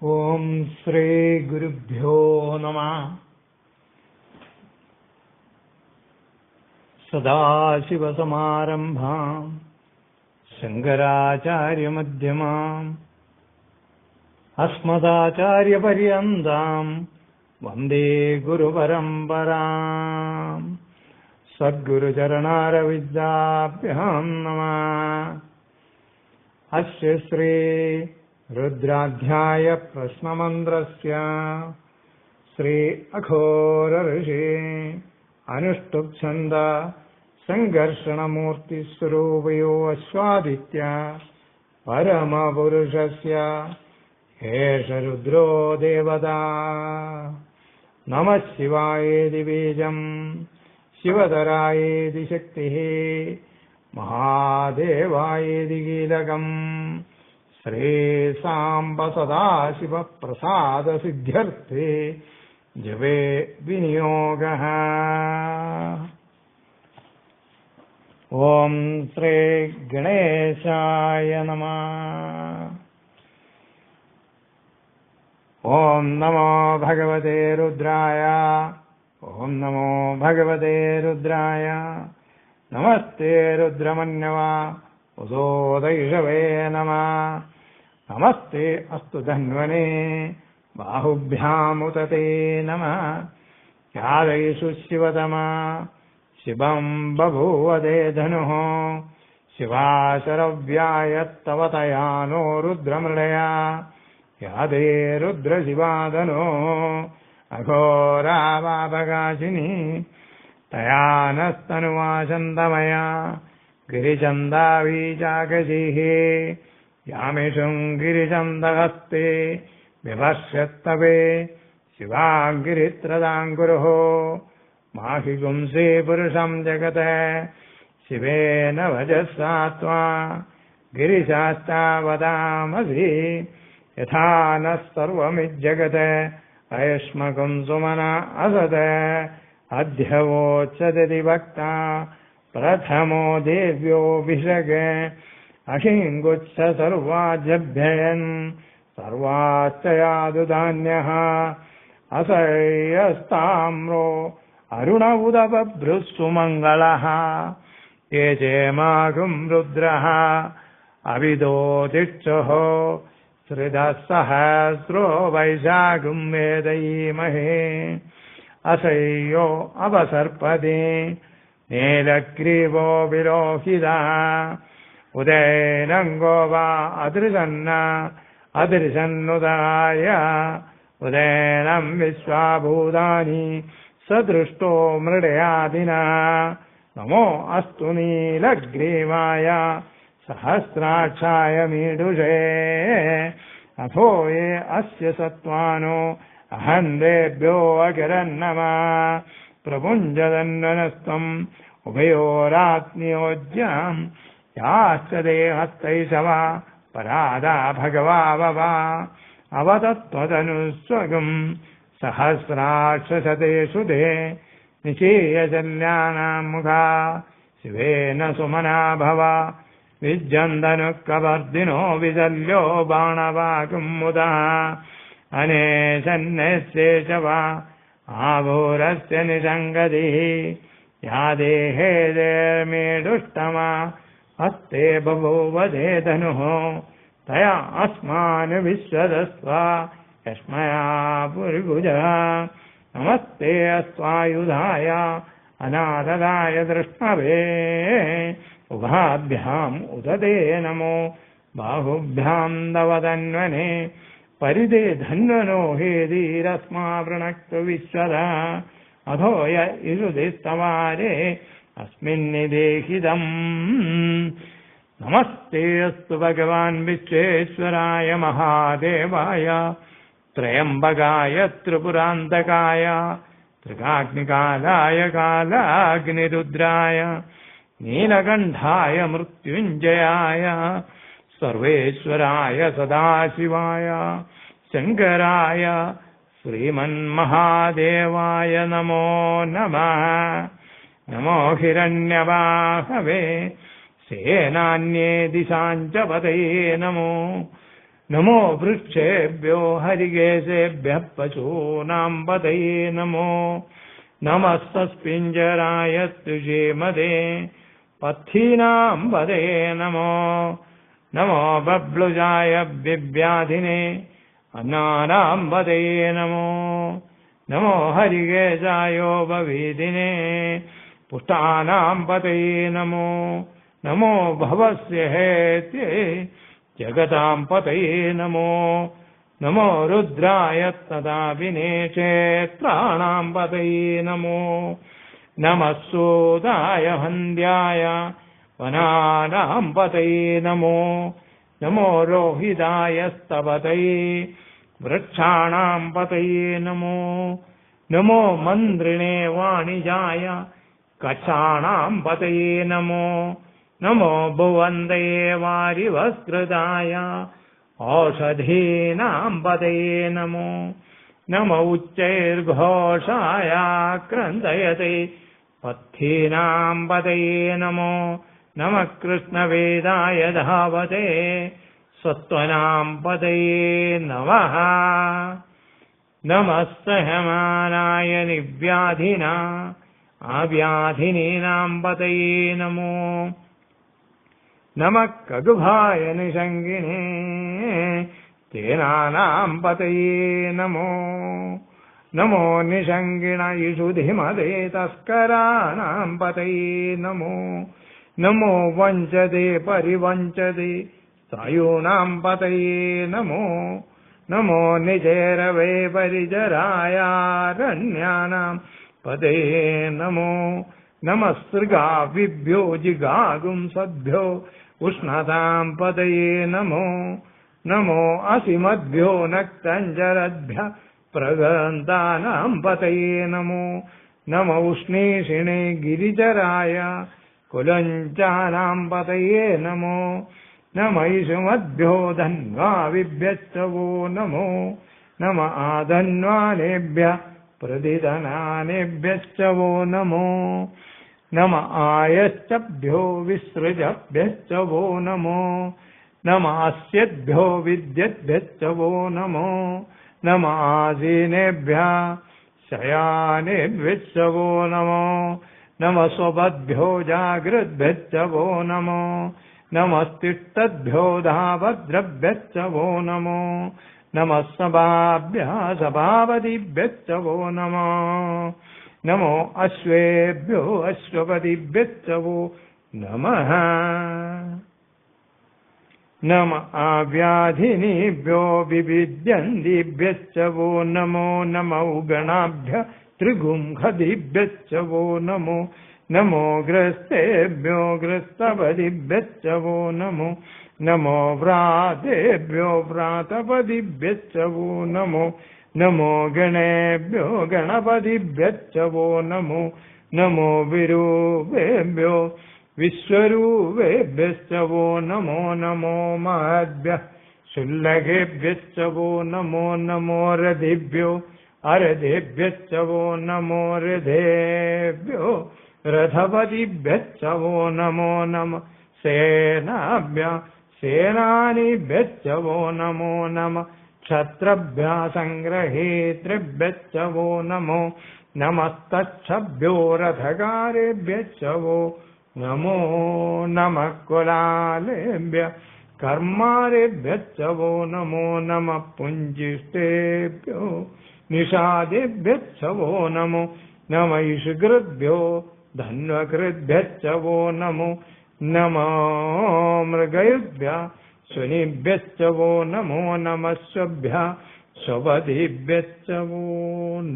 ഓം ശ്രീ ഗുരുഭ്യോ നമഃ. സദാശിവസമാരംഭാം ശങ്കരാചാര്യമധ്യമാം അസ്മദാചാര്യപര്യന്താം വന്ദേ ഗുരുപരമ്പരാം. സദ്ഗുരുചരണാരവിന്ദാഭ്യാം നമഃ. അസ്യ ശ്രീ രുദ്രാധ്യായ പ്രശ്നമന്ത്രസ്യ ശ്രീ അഘോര ഋഷി അനുഷ്ടുപ് ഛന്ദ സംഘർഷണമൂർത്തിസ്വരൂപയോ അശ്വാദിത്യ പരമപുരുഷസ്യ ഏഷ രുദ്രോ ദേവതാ. നമഃ ശിവായേതി ബീജം ശിവതരായേതി ശക്തിഃ മഹാദേവായേതി കീലകം. ശ്രീ സാംബ സദാശിവ പ്രസാദ സിദ്ധ്യർത്ഥേ ജപേ വിനിയോഗഃ. ഓം ശ്രീ ഗണേശായ നമഃ. ഓം നമോ ഭഗവതേ രുദ്രായ. ഓം നമോ ഭഗവതേ രുദ്രായ. നമസ്തേ രുദ്രമന്യവ ഉദോദൈഷവേ നമഃ. നമസ്തേ അസ്തു ധന്വനേ ബാഹുഭ്യാമുതതേ നമഃ. യാദൈഷു ശിവതമാ ശിവം ബഭൂവദേ ധനുഃ. ശിവാശരവ്യായത്തവ തയാനോ രുദ്രമൃളയാ. യാദേ രുദ്രശിവാദനോ അഘോരാവാപകാശിനി. തയാനസ്തനുവാശന്തമയാ ഗിരിചന്ദാവീചാകശീः. യാമിഷും ഗിരിചന്ദഹസ്തേ വിഭർഷ്യത്തവേ ശിവാംഗിരിത്രതാംഗുരുഃ. മാഹി പുംസേ പുരുഷം ജഗത് ശിവേന വജസാ ത്വാ ഗിരിശാസ്താവതാമസി. യഥാ നഃ സർവമിജ്ജഗത് അയഷ്മകും സുമന അസത്. അധ്യവോച്യതി ഭക്താ പ്രഥമോ ദേവ്യോഭിഷക്. അഹിംഗുച്ഛ സർവാജഭ്യയൻ സർവാശ്ചയാദുധാന്യഃ. അസഹ്യസ്താമ്രോ അരുണ ഉദബഭ്രുസ്സുമംഗളഃ. യേ ചേമാകും രുദ്രഃ അവിദോതിഷ്ഠഃ. ശ്രിതഃ സഹസ്രോ വൈശാഖും വേദയീമഹേ. അസഹ്യോ അപസർപ്പതി നീലഗ്രീവോ വിലോഹിതഃ. ഉദയനംഗോ വാ അദൃശന്ന അദൃശന്നുദായ. ഉദയനം വിശ്വാഭൂതാനി സദൃഷ്ടോ മൃഡയാദിനാ. നമോ അസ്തു നീലഗ്രീവായ സഹസ്രാക്ഷായ മീഡുഷേ. അഥോ യേ അസ്യ സത്വാനോ അഹന്തേഭ്യോ അകിരന്നമ. പ്രപുഞ്ചതന്വനസ്ത്വം ഉഭയോരാത്മയോജ്യാം. യാശ്ച ദേഹസ്തൈഷവ പരാദാ ഭഗവാവവ. അവതത്വതനുസ്വഗം സഹസ്രാക്ഷസതേഷു ദേ. നിശീയശല്യാനാം മുഖാ ശിവേന സുമനാ ഭവ. വിജ്ജന്തനുക്കവർദ്ധിനോ വിശല്യോ ബാണവാകും മുദാ. അനേശന്നശേഷവ ആഘോരസ്യ നിസംഗതിഃ. യാ ദേഹേ ദേർമേടുഷ്ടമാ ഹസ്തേ ബഭൂവദേ ധനുഃ. തയാ അസ്മാന് വിശ്വദസ്വ യസ്മയാ പുരുഗുജഃ. നമസ്തേ അസ്വായുധായ അനാഥദായ ദൃഷ്ണവേ. ഉഭാഭ്യാം ഉദതേ നമോ ബാഹുഭ്യാം തവതന്വനേ. പരിതേ ധന്വനോ ഹേതീരസ്മാ വൃണക്തു വിശ്വദഃ. അധോ യ ഇഷുദിസ്തവാരേ അസ്മിന്നിദേഹിതം. നമസ്തേ അസ്തു ഭഗവാൻ വിശ്വേശ്വരായ മഹാദേവായ ത്രയംബകായ ത്രിപുരാന്തകായ ത്രികാഗ്നികാലായ കാലാഗ്നിരുദ്രായ നീലകണ്ഠായ മൃത്യുഞ്ജയായ സർവേശ്വരായ സദാശിവായ ശങ്കരായ ശ്രീമന്മഹാദേവായ നമോ നമഃ. നമോ ഹിരണ്യവാഹവേ സേനാന്യേ ദിശാഞ്ച പതയേ നമോ. നമോ വൃക്ഷേഭ്യോ ഹരികേശേഭ്യഃ പശൂനാം പതയേ നമോ നമസ്തസ്പിഞ്ചരായ തുഷേമദേ പഥീനാം പതയേ നമോ നമോ ബബ്ലുജായ ബിഭ്യാധിനേ അന്നാനാം പതയേ നമോ നമോ ഹരികേശായോപവീദിനേ പുഷ്ടാനാം പതയേ നമോ നമോ ഭവസ്യ ഹേത്യേ ജഗതാം പതയേ നമോ നമോ രുദ്രായ തദാവിനേ ക്ഷേത്രാണാം പതയേ നമോ നമസ്സൂതായ ഹന്ധ്യായ വനാനാം പതയേ നമോ നമോ രോഹിതായ സ്തപതയേ വൃക്ഷാണാം പതയേ നമോ നമോ മന്ത്രിണേ വാണിജായ കക്ഷാണാം പതയേ നമോ നമോ ഭുവന്തയേ വാരിവസ്കൃതായ ഓഷധീനാം പതയേ നമോ നമ ഉച്ചൈർഘോഷായ ക്രന്ദയതേ പഥീനാം പതയേ നമോ നമ കൃഷ്ണവേദായ ധാവതേ സത്വനാം പതയേ നമഃ നമസ്സഹമാനായ നിവ്യാധിന ആവ്യാധിനീനാം പതയേ നമോ നമഃ കഗുഭായ നിഷംഗിനേ തേനാനാം പതയേ നമോ നമോ നിഷംഗിണ ഇഷുധിമതേ തസ്കരാണാം പതയേ നമോ നമോ വഞ്ചതേ പരിവഞ്ചതേ സായൂണാം പതയേ നമോ നമോ നിചേരവേ പരിചരായാരണ്യാനാം പതയേ നമോ നമസ്സൃഗാവിഭ്യോ ജിഗാഗും സദ്ഭ്യോ ഉഷ്ണതാം പതയേ നമോ നമോ അസിമദ്ഭ്യോ നക്തഞ്ജരദ്ഭ്യ പ്രഗന്താനാം പതയേ നമോ നമ ഉഷ്ണീഷിണേ ഗിരിചരായ കുലഞ്ചാനാം പതയേ നമോ നമ ഇഷുമദ്ഭ്യോ ധന്വാവിഭ്യശ്ചവോ നമോ നമ ആധന്വാനേഭ്യ പ്രതിധനാനേഭ്യശ്ചവോ നമോ നമ ആയശ്ചഭ്യോ വിസൃജഭ്യശ്ചവോ നമോ നമ അസ്യഭ്യോ വിദ്യഭ്യശ്ചവോ നമോ നമ ആസീനേഭ്യ ശയാനേഭ്യശ്ചവോ നമോ നമ സ്വപദ്ഭ്യോ ജാഗ്രദ്ഭ്യശ്ചവോ നമോ നമസ്തിഷ്ഠദ്ഭ്യോ ധാവദ്രഭ്യശ്ചവോ നമോ നമഃ സഭാഭ്യാസഭാവതിഭ്യശ്ചവോ നമോ നമോ അശ്വേഭ്യോ അശ്വപതിഭ്യശ്ചവോ നമഃ നമ ആവ്യാധിനീഭ്യോ വിവിദ്യന്തിഭ്യശ്ചവോ നമോ നമ ഉഗണാഭ്യ ത്രിഗുംഖദിഭ്യശ്ചവോ നമോ നമോ ഗ്രസ്തേഭ്യോ ഗ്രസ്തപതിഭ്യശ്ചവോ നമോ നമോ വ്രാതേഭ്യോ വ്രാതപതിഭ്യശ്ചവോ നമോ നമോ ഗണേഭ്യോ ഗണപതിഭ്യശ്ചവോ നമോ നമോ വിരൂപേഭ്യോ വിശ്വരൂപേഭ്യശ്ചവോ നമോ നമോ മഹദ്ഭ്യഃ ശുല്ലകേഭ്യശ്ചവോ നമോ നമോ രഥിഭ്യോ അരഥേഭ്യശ്ചവോ നമോ രഥേഭ്യോ രഥപതിഭ്യശ്ചവോ നമോ നമ സേനാഭ്യ സേനാനിഭ്യശ്ചവോ നമോ നമ ക്ഷത്രഭ്യ സംഗ്രഹേതൃഭ്യശ്ചവോ നമോ നമസ്തച്ഛഭ്യോ രഥകാരേഭ്യശ്ചവോ നമോ നമ കുലാലേഭ്യ കർമാരേഭ്യശ്ചവോ നമോ നമ പുഞ്ചിഷ്ടേഭ്യോ നിഷാദേഭ്യശ്ചവോ നമോ നമ ഇഷുകൃഭ്യോ ധന്വകൃഭ്യശ്ചവോ നമോ നമോ മൃഗയുഭ്യ ശുനിഭ്യശ്ചവോ നമോ നമസ്വഭ്യ സ്വപതിഭ്യശ്ചവോ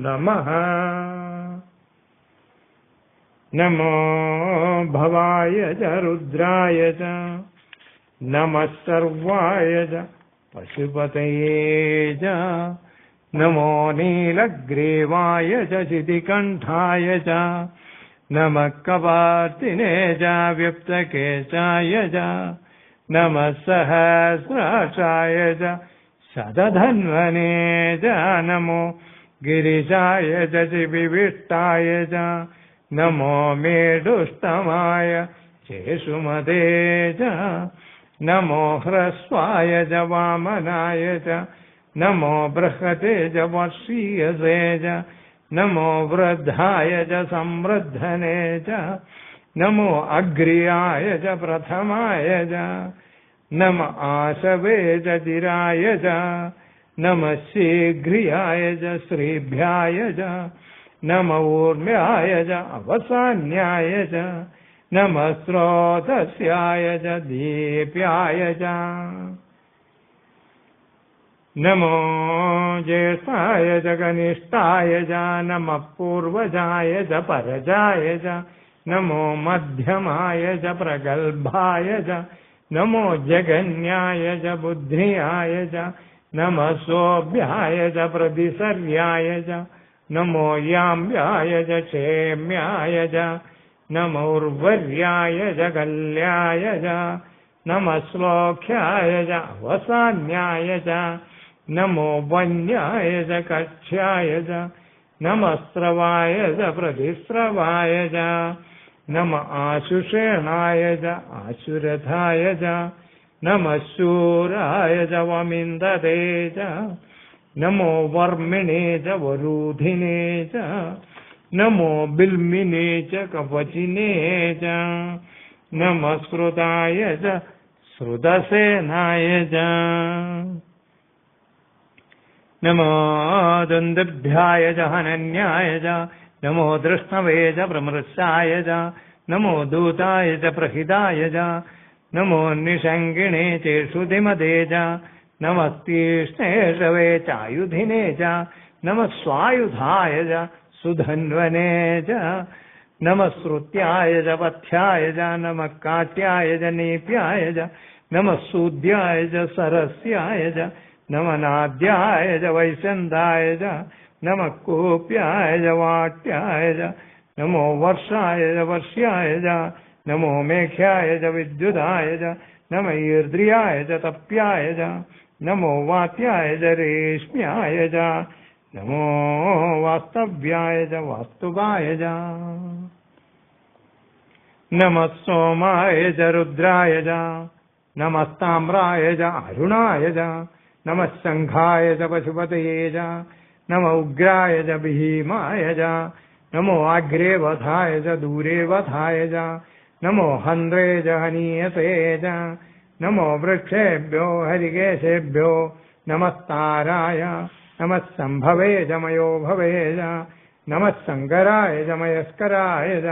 നമഃ നമോ ഭവായ ച രുദ്രായ ച നമഃ സർവായ ച പശുപതയേ ച നമോ നീലഗ്രീവായ ച ശിതികണ്ഠായ ച നമഃ കപാർത്തിനേ ച വ്യപ്തകേശായ ച നമഃ സഹസ്രാക്ഷായ ച ശതധന്വനേ ച നമോ ഗിരിശായ ച വിവിഷ്ടായ ച നമോ മേടുഷ്ടമായ ചേഷുമതേ ച നമോ ഹ്രസ്വായ ച വാമനായ ച നമോ ബൃഹതേ ച വർഷീയസേ ച നമോ വൃദ്ധായ ച സംവൃദ്ധനേ ച നമോ അഗ്രിയായ ച പ്രഥമായ ച നമ ആശവേ ച ചിരായ ച നമ ശീഘ്രിയായ ച ശ്രീഭ്യായ ച നമ ഊർമ്യായ ച അവസാന്യായ ച നമ സ്രോതസ്യായ ച ദീപ്യായ ച നമോ ജ്യേഷ്ഠായ ച കനിഷ്ഠായ ച നമ പൂർവജായ ച പരജായ ച നമോ മധ്യമായ ച പ്രഗൽഭായ ച നമോ ജഗന്യായ ച ബുദ്ധിയായ ച നമ സോഭ്യായ ച പ്രതിസര്യായ ച നമോ യാമ്യായ ച ക്ഷേമ്യായ ച നമോ ഉർവര്യായ ച കല്യായ ച നമ ശ്ലോഖ്യായ ച അവസാന്യായ ച നമോ വന്യായ ച കക്ഷ്യായ ച നമ സ്രവായ ച പ്രതിസ്രവായ ച നമ ആശുഷേണായ ച ആശുരഥായ ച നമ ശൂരായ ച വമിന്ദതേ ച നമോ വർമ്മിണേ ച വരൂധിനേ ച നമോ ബിൽമിനേ ച കവചിനേ ച നമ ശ്രുതായ ച ശ്രുതസേനായ ച നമോ ദന്തഭ്യായ ച ഹനന്യായ ച നമോ ദൃഷ്ണവേ ച പ്രമൃശായ ച നമോ ദൂതായ ച പ്രഹിതായ ച നമോ നിഷംഗിണേ ചേഷുധിമതേ ച നമസ്തീഷ്ണേഷവേ ചായുധിനേ ച നമ സ്വായുധായ ച സുധന്വനേ ച നമ ശ്രുത്യായ ച പഥ്യായ ച നമ കാട്യായ ച നീപ്യായ ച നമ സൂദ്യായ ച സരസ്യായ ച നമ നാദ്യായ ച വൈശന്തായ ച നമ കൂപ്യായ ച വാട്യായ ച നമോ വർഷായ ച വർഷ്യായ ച നമോ മേഘ്യായ ച വിദ്യുതായ ച നമ ഈർദ്രിയായ ച തപ്യായ ച നമോ വാത്യായ ച രേഷ്മ്യായ ച നമോ വാസ്തവ്യായ ച വാസ്തുകായ ച നമ സോമായ ച രുദ്രായ ച നമസ്താമ്രായ ച അരുണായ ച നമ ശംഖായ ച പശുപതയേ ച നമ ഉഗ്രായ ച ഭീമായ ച നമോ അഗ്രേ വധായ ച ദൂരേ വധായ ച നമോ ഹന്ത്രേ ച ഹനീയസേ ച നമോ വൃക്ഷേഭ്യോ ഹരികേശേഭ്യോ നമസ്താരായ നമ സംഭവേ ച മയോ ഭവേ ച നമ ശങ്കരായ ച മയസ്കരായ ച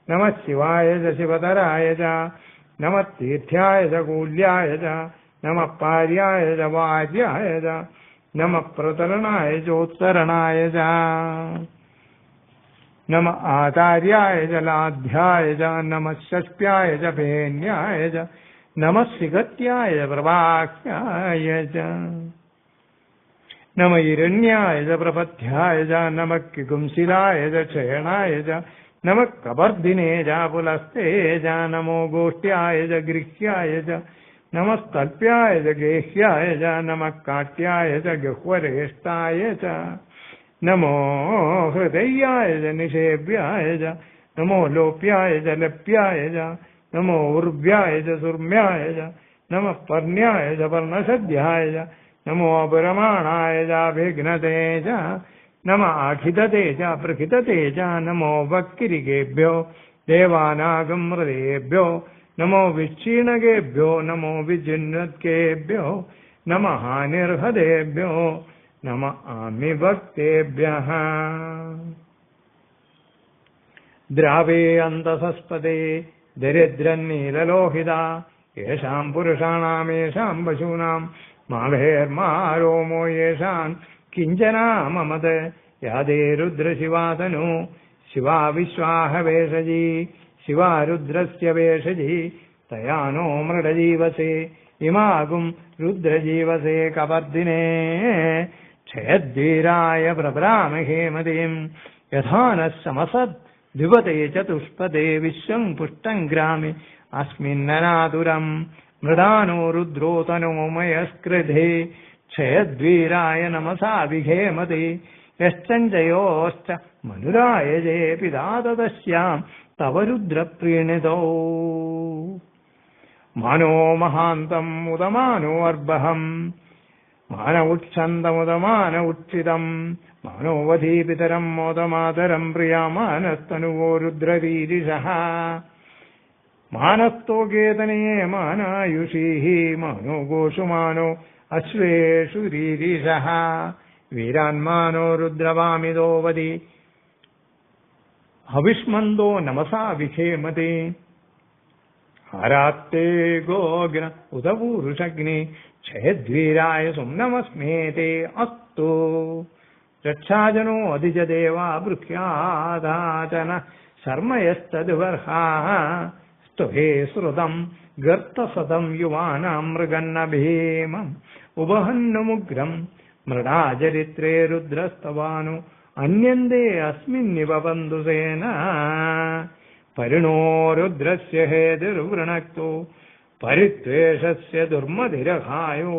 നമ ശിവായ ച ശിവതരായ ച നമ തീർത്ഥ്യായ ച കൂല്യായ ച നമ പാര്യായ ച വാര്യായ ച നമ പ്രതരണായ ചോത്തരണായ ച നമ ആചാര്യായ ച ലാധ്യായ ച നമ ഷഷ്ട്യായ ച ഭേന്യായ ച നമ ശിഖത്യായ പ്രവാഹ്യായ ച നമ ഇരണ്യായ ച പ്രപഥ്യായ ച നമ കികുംസിലായ ച ക്ഷേണായ ച നമ കബർദിനേ ച പുലസ്തേ ച നമോ ഗോഷ്ട്യായ ച ഗൃഹ്യായ ച നമസ്തൽപ്യായ ച ഗേഹ്യായ ച നമ കാട്യായ ച ഗഹ്വരേഷ്ഠായ ച നമോ ഹൃദയായ ച നിഷേവ്യായ ച നമോ ലോപ്യായ ച ലപ്യായ ച നമോ ഉർവ്യായ ച സുർമ്യായ ച നമ പർണ്യായ ച പർണസദ്ധ്യായ ച നമോ അപരമാണായ ച വിഘ്നതേ ച നമ ആഖിതതേ ച പ്രഖിതതേ ച നമോ വക്കിരികേഭ്യോ ദേവാനാഗം ഹൃദയേഭ്യോ നമോ വിക്ഷീണകേഭ്യോ നമോ വിജിന്വത്കേഭ്യോ നമ ഹാനിർഹദേഭ്യോ നമ ആമിഭക്തേഭ്യഃ ദ്രാവേ അന്തസസ്പദേ ദരിദ്രന്നീലലോഹിത യേഷാം പുരുഷാണാമേഷാം പശൂനാം മാഭേർമാരോമോ യേഷാം കിഞ്ചനാമമത് യാതേ രുദ്രശിവാതനു ശിവാ വിശ്വാഹവേഷജീ ശിവാ രുദ്രസ്യ വേഷജീ തയാനോ മൃഡജീവസേ ഇമാകും രുദ്രജീവസേ കപർദിനേ ക്ഷയദ്വീരായ പ്രഭ്രാമഹേമതീം യഥാനഃ സമസദ് ദ്വിപദേ ചതുഷ്പദേ വിശ്വം പുഷ്ടം ഗ്രാമി അസ്മിന്നനാതുരം മൃദാനോ രുദ്രോ തനോമയസ്കൃധേ ക്ഷയദ്വീരായ നമസാ വിഘേമതേ യശ്ചഞ്ചയോശ്ച മനുരായജേ പിതാതശ്യാം തവ രുദ്രപ്രീണിതോ മാനോ മഹാന്തം ഉദമാനോ അർബഹം മാന ഉച്ഛന്തമുദമാന ഉച്ഛിതം മാനോവധീപിതരം മോദമാതരം പ്രിയാമാനസ്തനുവോ രുദ്രരീരിഷഃ മാനസ്തോകേതനയേ മാനായുഷീഃ മാനോ ഗോഷുമാനോ അശ്വേഷു രീരിഷഃ വീരാന്മാനോ രുദ്രവാമിതോവതി ഹവിഷ്മന്തോ നമസാ വിഖേമതേ ആരാത്തേ ഗോഗ്ന ഉദപൂരുഷഗ്നി ക്ഷയദ്വീരായ സുംനമസ്മേതേ അസ്തു രക്ഷാജനോ അധിജദേവാ ബൃഹ്യാദാചന ശർമ്മയസ്തദ്വർഹാഃ സ്തുഹേ ശ്രുതം ഗർത്തസതം യുവാനാം മൃഗന്ന ഭീമം ഉപഹന്നുമുഗ്രം മൃഡാചരിത്രേ രുദ്രസ്തവാനു അന്യന്തേ അസ്മിന്നിവ ബന്ധുസേന പരിണോ രുദ്രസ്യ ഹേതിർവൃണക്തോ പരിത്വേഷസ്യ ദുർമതിരഹായോ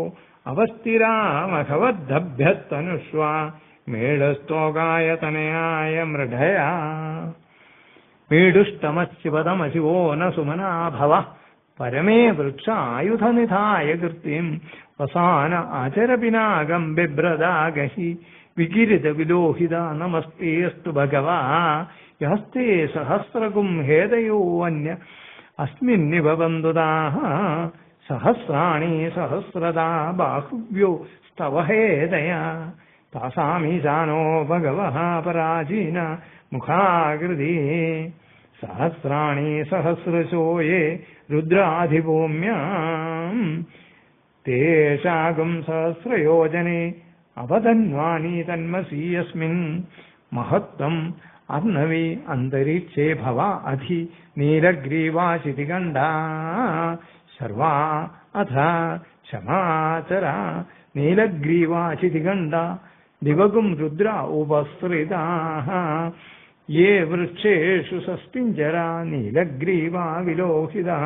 അവസ്ഥിരാമഖവദ്ധഭ്യസ്തനുഷ്വാ മേളസ്തോകായ തനയായ മൃഢയാ മീഡുഷ്ടമശിവതമശിവോ ന സുമനാ ഭവ പരമേ വൃക്ഷ ആയുധനിധായ കൃത്യം വസാന ആചരപിനാകം ബിഭ്രദാഗഹി വികിരിത വിലോഹിത നമസ്തേസ്തു ഭഗവാ യസ്തേ സഹസ്രകും ഹേതയോ അന്യ അസ്മിന്നിവ ബന്ധുതാഃ സഹസ്രാണി സഹസ്രദാ ബാഹുവ്യോ സ്തവ ഹേതയാ താസാമീശാനോ ഭഗവഃ പരാചീന മുഖാകൃതി സഹസ്രാണി സഹസ്രശോ യേ രുദ്രാധിഭൂമ്യാം തേഷാകും സഹസ്രയോജനെ അവധന്വാനി തന്മസീയസ്മിൻ മഹത്വം അർണവി അന്തരീക്ഷേ ഭവ അധി നീലഗ്രീവാശിതികണ്ഠ സർവാ അഥ ക്ഷമാചര നീലഗ്രീവാശിതികണ്ഠ ദിവഗും രുദ്ര ഉപസൃതാഃ യേ വൃക്ഷേഷു സസ്പിഞ്ചര നീലഗ്രീവാ വിലോഹിതഃ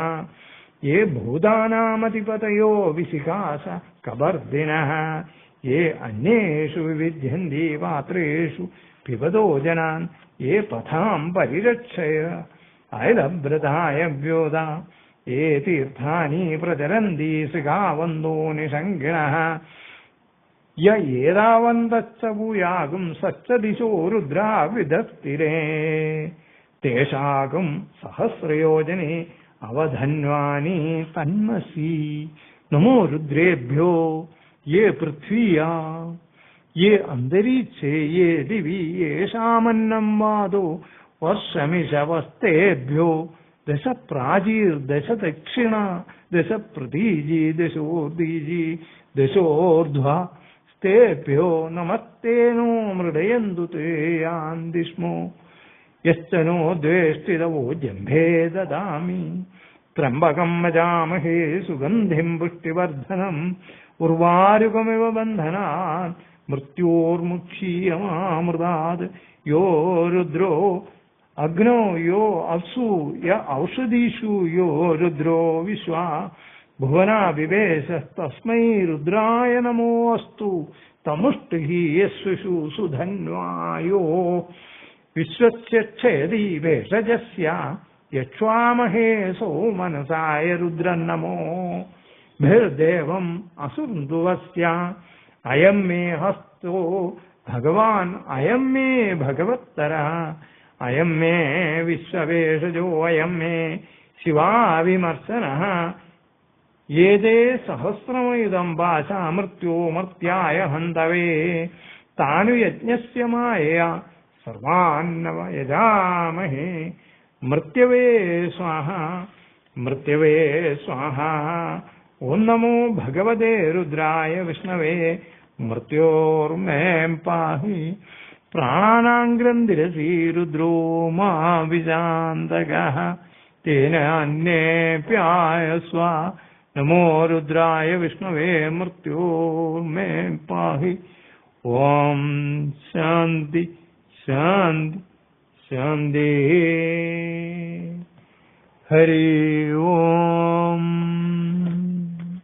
യേ ഭൂതാനാമധിപതയോ വിശിഖാസ കബർദിനഃ യേ അന്യേഷു വിവിധ്യന്തി പാത്രേഷു പിബതോ ജനാൻ യേ പഥാം പരിരക്ഷയ അയലഭ്രതായ വ്യോത യേ തീർത്ഥാനി പ്രചരന്തി ശൃഗാവന്തോ നിഷംഗിണഃ യ ഏതാവന്തശ്ച ഭൂയാകും സശ്ച ദിശോ രുദ്രാ വിദസ്തിരേ തേഷാകും സഹസ്രയോജനെ അവധന്വാനി തന്മസി നമോ രുദ്രേഭ്യോ യേ പൃഥ്വീയാ യേ അന്തരീക്ഷേ യേ ദിവി യേഷാമന്നം വാദോ വർഷമിഷവസ്തേഭ്യോ ദശ പ്രാചീർദശ ദക്ഷിണ ദശ പ്രതീജി ദശോർദീജി ദശോർധ്വ സ്തേഭ്യോ നമസ്തേനോ മൃഡയന്തു തേ യാന്തിഷ്മോ യശ്ചനോ ദ്വേഷ്ടിതവോ ജംഭേ ദദാമി ത്രംബകം മജാമഹേ സുഗന്ധിം പുഷ്ടിവർദ്ധനം ഉർവാരുകമിവ ബന്ധനാൻ മൃത്യോർമുക്ഷീയമാമൃതാത് യോ രുദ്രോ അഗ്നോ യോ അപ്സു യ ഔഷധീഷു യോ രുദ്രോ വിശ്വാ ഭുവനാ വിവേശസ്തസ്മൈ രുദ്രായ നമോ അസ്തു തമുഷ്ടിഹി യസ്വിഷു സുധന്വായോ വിശ്വസ്യ ക്ഷയതി വേഷജസ്യ യക്ഷ്വാമഹേ സോമനസായ രുദ്രൻ നമോ ഭിർദേവം അസുന്ദുവസ്യ അയം മേ ഹസ്തോ ഭഗവാൻ അയം മേ ഭഗവത്തരഃ അയം മേ വിശ്വവേഷജോ അയം മേ ശിവാവിമർശനഃ യേതേ സഹസ്രമയുധം ഭാഷാ മൃത്യോ മർത്യായ ഹന്തവേ താനു യജ്ഞസ്യ മായയാ സർവാന്നവ യജാമഹേ മൃത്യവേ സ്വാഹ മൃത്യവേ സ്വാഹ ഓം നമോ ഭഗവതേ രുദ്രായ വിഷ്ണവേ മൃത്യോർമേം പാഹി പ്രാണാനാം ഗ്രന്ഥിരസി രുദ്രോ മാ വിജാന്തകഃ തേന അന്യേപ്യായസ്വ നമോ രുദ്രായ വിഷ്ണവേ മൃത്യോർമേം പാഹി ഓം ശാന്തി ശാന്തി ശാന്തി ഹരി ഓം